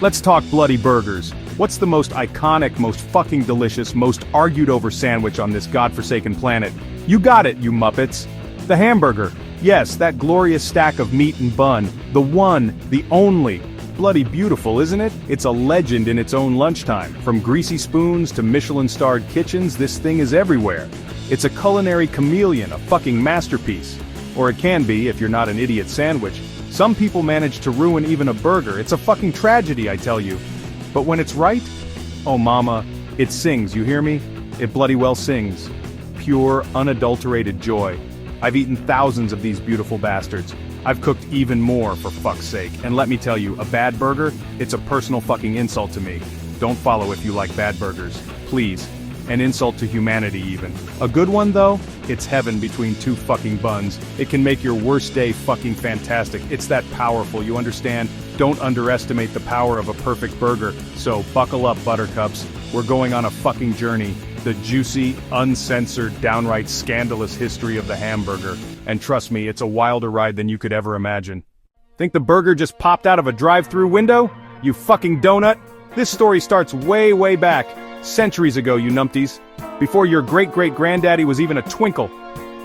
Let's talk bloody burgers. What's the most iconic, most fucking delicious, most argued over sandwich on this godforsaken planet? You got it, you muppets. The hamburger. Yes, that glorious stack of meat and bun. The one, the only. Bloody beautiful, isn't it? It's a legend in its own lunchtime. From greasy spoons to Michelin-starred kitchens, this thing is everywhere. It's a culinary chameleon, a fucking masterpiece. Or it can be, if you're not an idiot sandwich. Some people manage to ruin even a burger. It's a fucking tragedy, I tell you. But when it's right, oh mama, it sings, you hear me? It bloody well sings. Pure, unadulterated joy. I've eaten thousands of these beautiful bastards. I've cooked even more, for fuck's sake. And let me tell you, a bad burger, it's a personal fucking insult to me. Don't follow if you like bad burgers. Please. An insult to humanity even. A good one though? It's heaven between two fucking buns. It can make your worst day fucking fantastic. It's that powerful, you understand? Don't underestimate the power of a perfect burger. So buckle up, buttercups. We're going on a fucking journey. The juicy, uncensored, downright scandalous history of the hamburger. And trust me, it's a wilder ride than you could ever imagine. Think the burger just popped out of a drive-through window? You fucking donut? This story starts way, way back. Centuries ago, you numpties. Before your great-great-granddaddy was even a twinkle.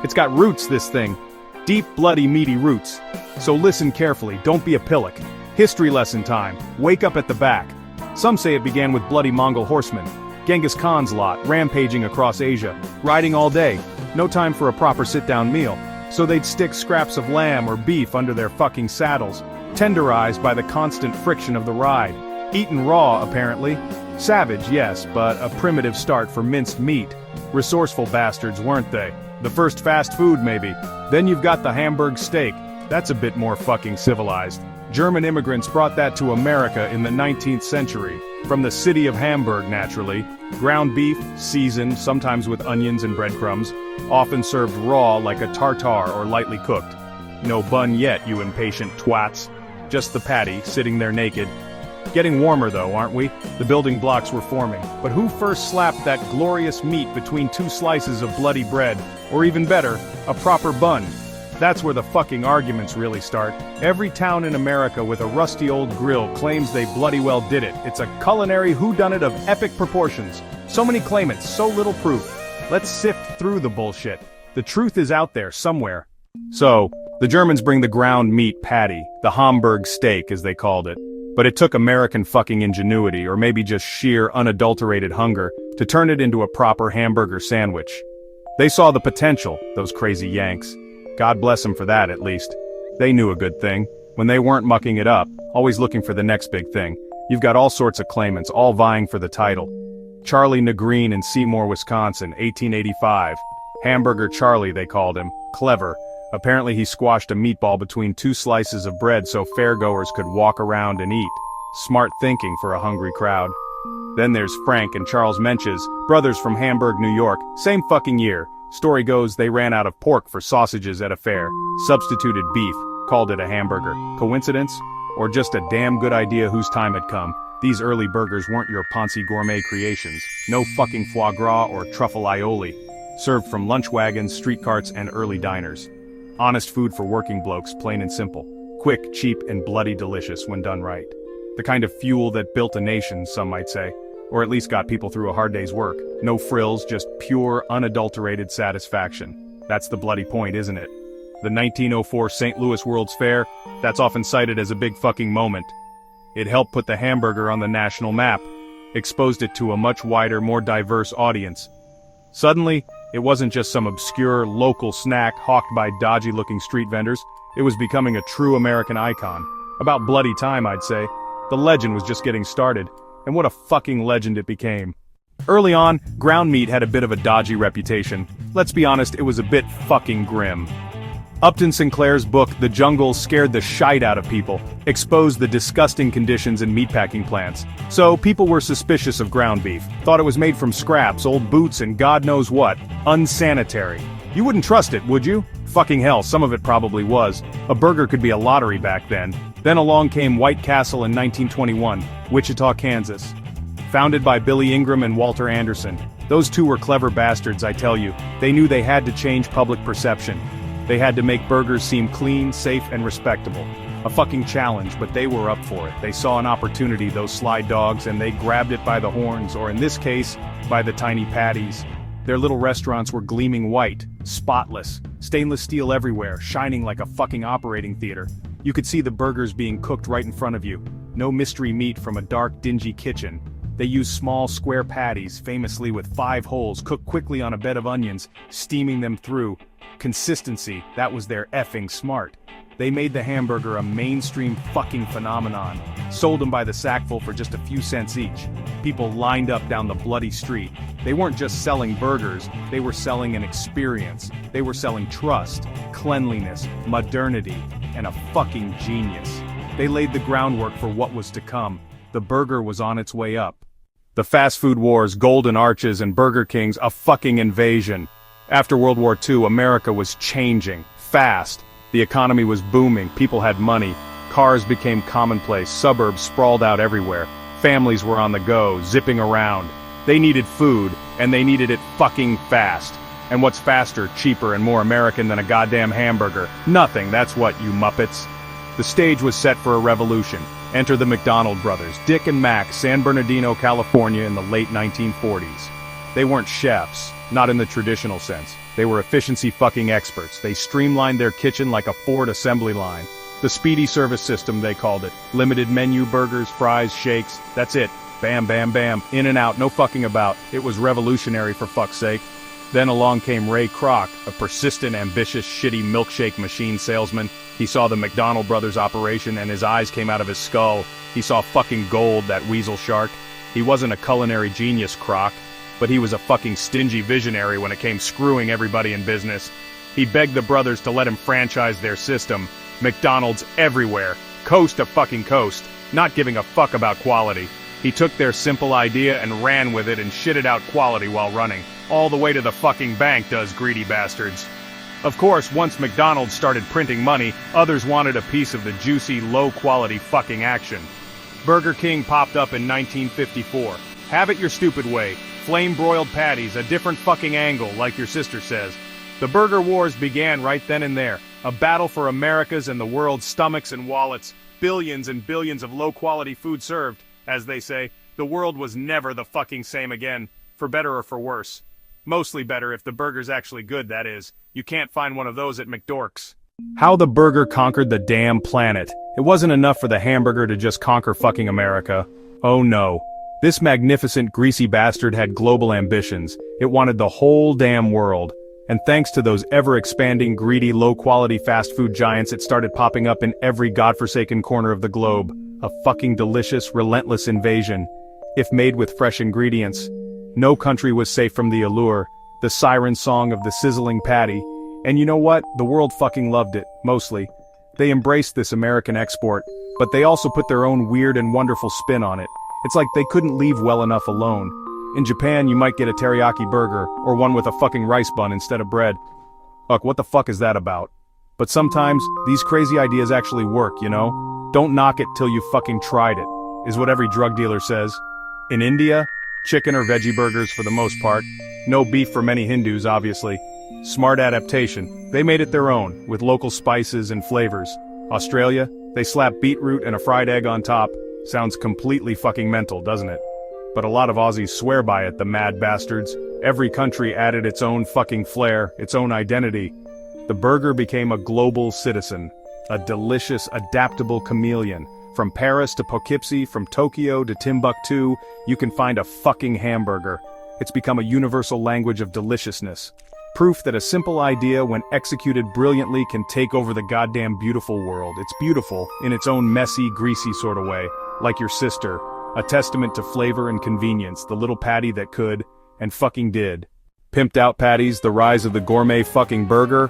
It's got roots, this thing. Deep, bloody, meaty roots. So listen carefully, don't be a pillock. History lesson time. Wake up at the back. Some say it began with bloody Mongol horsemen. Genghis Khan's lot, rampaging across Asia, riding all day, no time for a proper sit-down meal, so they'd stick scraps of lamb or beef under their fucking saddles, tenderized by the constant friction of the ride, eaten raw apparently, savage yes, but a primitive start for minced meat, resourceful bastards weren't they, the first fast food maybe, then you've got the Hamburg steak, that's a bit more fucking civilized. German immigrants brought that to America in the 19th century, from the city of Hamburg naturally, ground beef, seasoned, sometimes with onions and breadcrumbs, often served raw like a tartare or lightly cooked. No bun yet, you impatient twats. Just the patty, sitting there naked. Getting warmer though, aren't we? The building blocks were forming. But who first slapped that glorious meat between two slices of bloody bread, or even better, a proper bun? That's where the fucking arguments really start. Every town in America with a rusty old grill claims they bloody well did it. It's a culinary whodunit of epic proportions. So many claimants, so little proof. Let's sift through the bullshit. The truth is out there somewhere. So, the Germans bring the ground meat patty, the Hamburg steak as they called it. But it took American fucking ingenuity, or maybe just sheer unadulterated hunger, to turn it into a proper hamburger sandwich. They saw the potential, those crazy Yanks. God bless them for that, at least. They knew a good thing. When they weren't mucking it up, always looking for the next big thing. You've got all sorts of claimants, all vying for the title. Charlie Negreen in Seymour, Wisconsin, 1885. Hamburger Charlie, they called him. Clever. Apparently he squashed a meatball between two slices of bread so fairgoers could walk around and eat. Smart thinking for a hungry crowd. Then there's Frank and Charles Menches, brothers from Hamburg, New York, same fucking year. Story goes they ran out of pork for sausages at a fair, substituted beef, called it a hamburger. Coincidence? Or just a damn good idea whose time had come? These early burgers weren't your poncy gourmet creations. No fucking foie gras or truffle aioli. Served from lunch wagons, street carts, and early diners. Honest food for working blokes, plain and simple. Quick, cheap, and bloody delicious when done right. The kind of fuel that built a nation, some might say. Or at least got people through a hard day's work. No frills, just pure, unadulterated satisfaction. That's the bloody point, isn't it? The 1904 St. Louis World's Fair, that's often cited as a big fucking moment. It helped put the hamburger on the national map, exposed it to a much wider, more diverse audience. Suddenly, it wasn't just some obscure, local snack hawked by dodgy-looking street vendors, it was becoming a true American icon. About bloody time, I'd say. The legend was just getting started. And what a fucking legend it became. Early on, ground meat had a bit of a dodgy reputation. Let's be honest, it was a bit fucking grim. Upton Sinclair's book, The Jungle, scared the shite out of people, exposed the disgusting conditions in meatpacking plants. So people were suspicious of ground beef, thought it was made from scraps, old boots, and God knows what, unsanitary. You wouldn't trust it, would you? Fucking hell, some of it probably was. A burger could be a lottery back then. Then along came White Castle in 1921, Wichita, Kansas. Founded by Billy Ingram and Walter Anderson. Those two were clever bastards, I tell you. They knew they had to change public perception. They had to make burgers seem clean, safe, and respectable. A fucking challenge, but they were up for it. They saw an opportunity, those sly dogs, and they grabbed it by the horns, or in this case, by the tiny patties. Their little restaurants were gleaming white, spotless, stainless steel everywhere, shining like a fucking operating theater. You could see the burgers being cooked right in front of you. No mystery meat from a dark, dingy kitchen. They used small, square patties, famously with 5 holes, cooked quickly on a bed of onions, steaming them through. Consistency, that was their effing smart. They made the hamburger a mainstream fucking phenomenon. Sold them by the sackful for just a few cents each. People lined up down the bloody street. They weren't just selling burgers, they were selling an experience. They were selling trust, cleanliness, modernity, and a fucking genius. They laid the groundwork for what was to come. The burger was on its way up. The fast food wars, Golden Arches, and Burger Kings, a fucking invasion. After World War II, America was changing, fast. The economy was booming, people had money, cars became commonplace, suburbs sprawled out everywhere, families were on the go, zipping around. They needed food, and they needed it fucking fast. And what's faster, cheaper, and more American than a goddamn hamburger? Nothing, that's what, you muppets. The stage was set for a revolution. Enter the McDonald brothers, Dick and Mac, San Bernardino, California in the late 1940s. They weren't chefs, not in the traditional sense. They were efficiency fucking experts. They streamlined their kitchen like a Ford assembly line. The speedy service system, they called it. Limited menu burgers, fries, shakes, that's it. Bam, bam, bam, in and out, no fucking about. It was revolutionary for fuck's sake. Then along came Ray Kroc, a persistent, ambitious, shitty milkshake machine salesman. He saw the McDonald brothers operation and his eyes came out of his skull. He saw fucking gold, that weasel shark. He wasn't a culinary genius, Kroc. But he was a fucking stingy visionary when it came screwing everybody in business. He begged the brothers to let him franchise their system. McDonald's everywhere, coast to fucking coast, not giving a fuck about quality. He took their simple idea and ran with it and shitted out quality while running. All the way to the fucking bank, those greedy bastards. Of course, once McDonald's started printing money, others wanted a piece of the juicy, low-quality fucking action. Burger King popped up in 1954. Have it your stupid way. Flame-broiled patties, a different fucking angle, like your sister says. The burger wars began right then and there. A battle for America's and the world's stomachs and wallets. Billions and billions of low-quality food served. As they say, the world was never the fucking same again. For better or for worse. Mostly better if the burger's actually good, that is. You can't find one of those at McDork's. How the burger conquered the damn planet. It wasn't enough for the hamburger to just conquer fucking America. Oh no. This magnificent greasy bastard had global ambitions. It wanted the whole damn world. And thanks to those ever-expanding, greedy, low-quality fast food giants, it started popping up in every godforsaken corner of the globe. A fucking delicious, relentless invasion. If made with fresh ingredients. No country was safe from the allure, the siren song of the sizzling patty. And you know what? The world fucking loved it, mostly. They embraced this American export, but they also put their own weird and wonderful spin on it. It's like they couldn't leave well enough alone. In Japan, you might get a teriyaki burger, or one with a fucking rice bun instead of bread. Look, what the fuck is that about? But sometimes, these crazy ideas actually work, you know? Don't knock it till you fucking tried it, is what every drug dealer says. In India, chicken or veggie burgers for the most part. No beef for many Hindus, obviously. Smart adaptation. They made it their own, with local spices and flavors. Australia, they slap beetroot and a fried egg on top. Sounds completely fucking mental, doesn't it? But a lot of Aussies swear by it, the mad bastards. Every country added its own fucking flair, its own identity. The burger became a global citizen. A delicious, adaptable chameleon. From Paris to Poughkeepsie, from Tokyo to Timbuktu, you can find a fucking hamburger. It's become a universal language of deliciousness. Proof that a simple idea, when executed brilliantly, can take over the goddamn beautiful world. It's beautiful, in its own messy, greasy sort of way. Like your sister. A testament to flavor and convenience, the little patty that could, and fucking did. Pimped out patties, the rise of the gourmet fucking burger.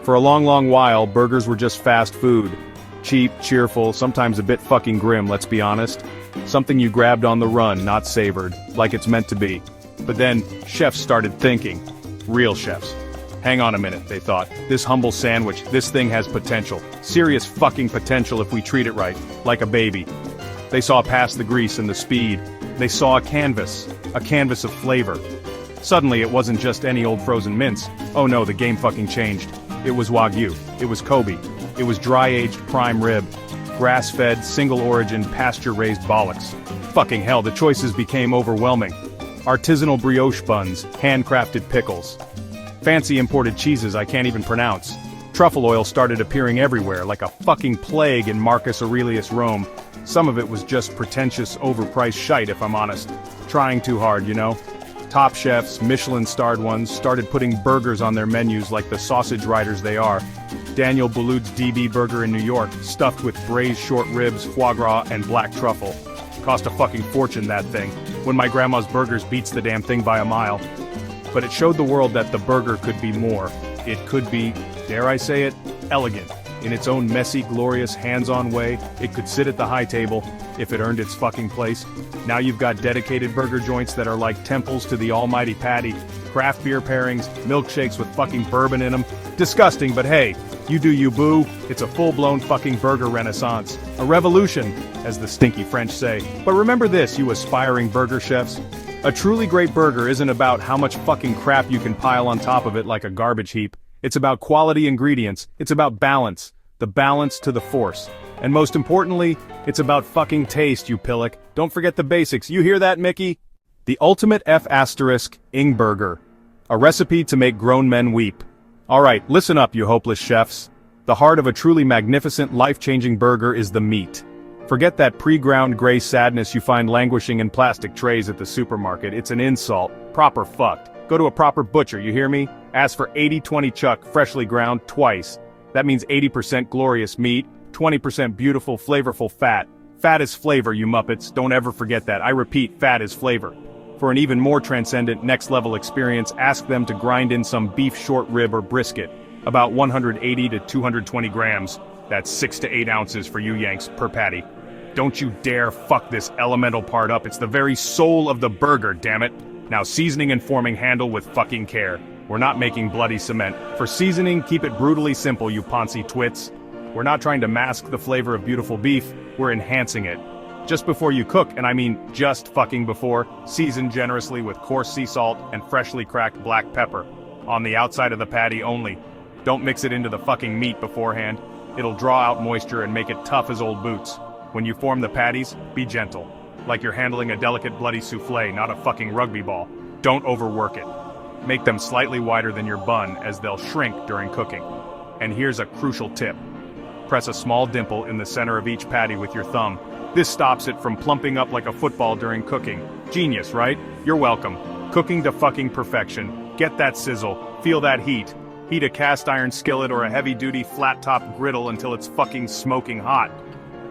For a long, long while, burgers were just fast food. Cheap, cheerful, sometimes a bit fucking grim, let's be honest. Something you grabbed on the run, not savored, like it's meant to be. But then, chefs started thinking. Real chefs. Hang on a minute, they thought. This humble sandwich, this thing has potential. Serious fucking potential if we treat it right. Like a baby. They saw past the grease and the speed. They saw a canvas of flavor. Suddenly it wasn't just any old frozen mince. Oh no, the game fucking changed. It was Wagyu. It was Kobe. It was dry-aged prime rib. grass-fed, single-origin, pasture-raised bollocks. Fucking hell, the choices became overwhelming. Artisanal brioche buns, handcrafted pickles. Fancy imported cheeses I can't even pronounce. Truffle oil started appearing everywhere, like a fucking plague in Marcus Aurelius Rome. Some of it was just pretentious, overpriced shite, if I'm honest. Trying too hard, you know? Top chefs, Michelin-starred ones, started putting burgers on their menus like the sausage riders they are. Daniel Boulud's DB Burger in New York, stuffed with braised short ribs, foie gras, and black truffle. Cost a fucking fortune, that thing. When my grandma's burgers beats the damn thing by a mile. But it showed the world that the burger could be more. It could be, dare I say it, elegant. In its own messy, glorious, hands-on way, it could sit at the high table, if it earned its fucking place. Now you've got dedicated burger joints that are like temples to the almighty patty, craft beer pairings, milkshakes with fucking bourbon in them. Disgusting, but hey, you do you, boo. It's a full-blown fucking burger renaissance. A revolution, as the stinky French say. But remember this, you aspiring burger chefs. A truly great burger isn't about how much fucking crap you can pile on top of it like a garbage heap. It's about quality ingredients. It's about balance. The balance to the force. And most importantly, it's about fucking taste, you pillock. Don't forget the basics. You hear that, Mickey? The ultimate F***ing burger. A recipe to make grown men weep. Alright, listen up, you hopeless chefs. The heart of a truly magnificent, life-changing burger is the meat. Forget that pre-ground gray sadness you find languishing in plastic trays at the supermarket. It's an insult. Proper fucked. Go to a proper butcher, you hear me? Ask for 80-20 chuck, freshly ground, twice. That means 80% glorious meat, 20% beautiful, flavorful fat. Fat is flavor, you muppets. Don't ever forget that. I repeat, fat is flavor. For an even more transcendent, next-level experience, ask them to grind in some beef short rib or brisket. About 180 to 220 grams. That's 6 to 8 ounces for you Yanks per patty. Don't you dare fuck this elemental part up. It's the very soul of the burger, damn it. Now seasoning and forming handle with fucking care. We're not making bloody cement. For seasoning, keep it brutally simple, you poncy twits. We're not trying to mask the flavor of beautiful beef, we're enhancing it. Just before you cook, and I mean just fucking before, season generously with coarse sea salt and freshly cracked black pepper. On the outside of the patty only. Don't mix it into the fucking meat beforehand. It'll draw out moisture and make it tough as old boots. When you form the patties, be gentle. Like you're handling a delicate bloody souffle, not a fucking rugby ball. Don't overwork it. Make them slightly wider than your bun, as they'll shrink during cooking. And here's a crucial tip. Press a small dimple in the center of each patty with your thumb. This stops it from plumping up like a football during cooking. Genius, right? You're welcome. Cooking to fucking perfection. Get that sizzle. Feel that heat. Heat a cast iron skillet or a heavy-duty flat-top griddle until it's fucking smoking hot.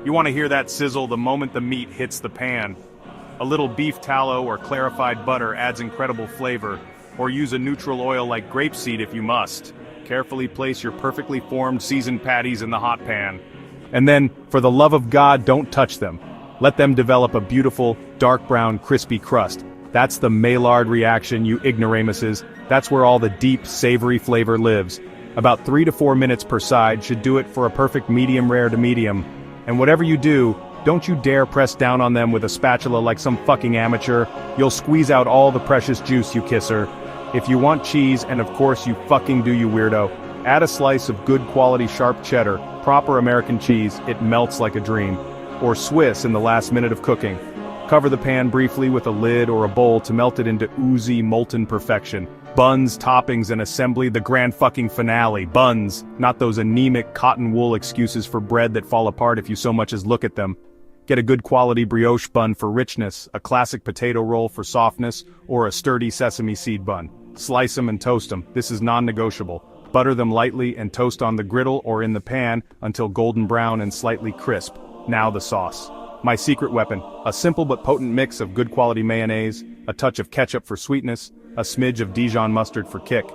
You want to hear that sizzle the moment the meat hits the pan. A little beef tallow or clarified butter adds incredible flavor, or use a neutral oil like grapeseed if you must. Carefully place your perfectly formed seasoned patties in the hot pan. And then, for the love of God, don't touch them. Let them develop a beautiful, dark brown, crispy crust. That's the Maillard reaction, you ignoramuses. That's where all the deep, savory flavor lives. About 3 to 4 minutes per side should do it for a perfect medium rare to medium. And whatever you do, don't you dare press down on them with a spatula like some fucking amateur. You'll squeeze out all the precious juice, you kisser. If you want cheese, and of course you fucking do, you weirdo, add a slice of good quality sharp cheddar, proper American cheese, it melts like a dream. Or Swiss in the last minute of cooking. Cover the pan briefly with a lid or a bowl to melt it into oozy, molten perfection. Buns, toppings, and assembly, the grand fucking finale. Buns, not those anemic cotton wool excuses for bread that fall apart if you so much as look at them. Get a good quality brioche bun for richness, a classic potato roll for softness, or a sturdy sesame seed bun. Slice them and toast them. This is non-negotiable. Butter them lightly and toast on the griddle or in the pan until golden brown and slightly crisp. Now the sauce. My secret weapon, a simple but potent mix of good quality mayonnaise, a touch of ketchup for sweetness, a smidge of Dijon mustard for kick,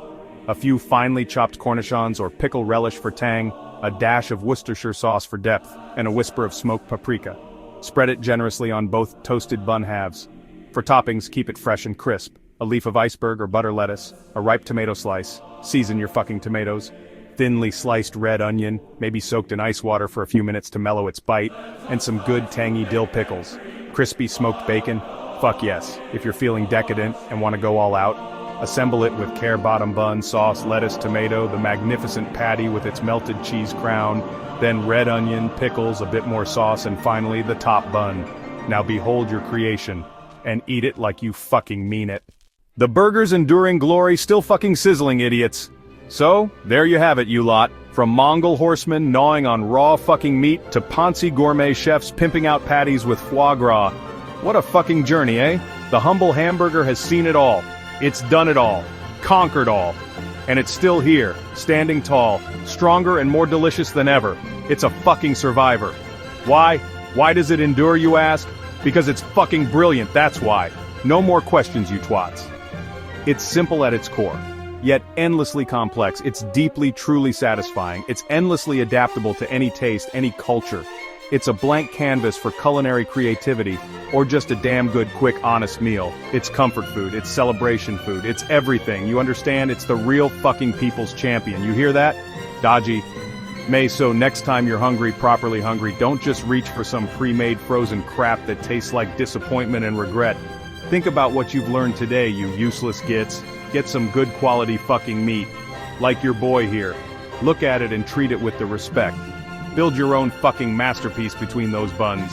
a few finely chopped cornichons or pickle relish for tang, a dash of Worcestershire sauce for depth, and a whisper of smoked paprika. Spread it generously on both toasted bun halves. For toppings, keep it fresh and crisp. A leaf of iceberg or butter lettuce, a ripe tomato slice, season your fucking tomatoes, thinly sliced red onion, maybe soaked in ice water for a few minutes to mellow its bite, and some good tangy dill pickles. Crispy smoked bacon, fuck yes. If you're feeling decadent and want to go all out, Assemble it with care bottom bun, sauce, lettuce, tomato, the magnificent patty with its melted cheese crown, then red onion, pickles, a bit more sauce, and finally the top bun. Now behold your creation, and eat it like you fucking mean it. The burger's enduring glory still fucking sizzling, idiots. So, there you have it, you lot. From Mongol horsemen gnawing on raw fucking meat to Ponzi gourmet chefs pimping out patties with foie gras. What a fucking journey, eh? The humble hamburger has seen it all. It's done it all. Conquered all. And it's still here, standing tall, stronger and more delicious than ever. It's a fucking survivor. Why? Why does it endure, you ask? Because it's fucking brilliant, that's why. No more questions, you twats. It's simple at its core, yet endlessly complex. It's deeply, truly satisfying. It's endlessly adaptable to any taste, any culture. It's a blank canvas for culinary creativity, or just a damn good, quick, honest meal. It's comfort food, it's celebration food, it's everything, you understand? It's the real fucking people's champion, you hear that? Dodgy. So next time you're hungry, properly hungry, don't just reach for some pre-made frozen crap that tastes like disappointment and regret. Think about what you've learned today, you useless gits. Get some good quality fucking meat. Like your boy here. Look at it and treat it with the respect. Build your own fucking masterpiece between those buns.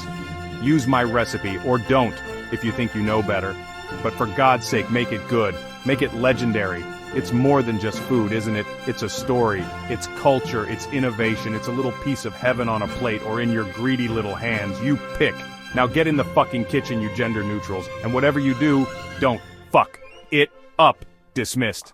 Use my recipe, or don't, if you think you know better. But for God's sake, make it good. Make it legendary. It's more than just food, isn't it? It's a story. It's culture. It's innovation. It's a little piece of heaven on a plate or in your greedy little hands. You pick. Now get in the fucking kitchen, you gender neutrals. And whatever you do, don't fuck it up. Dismissed.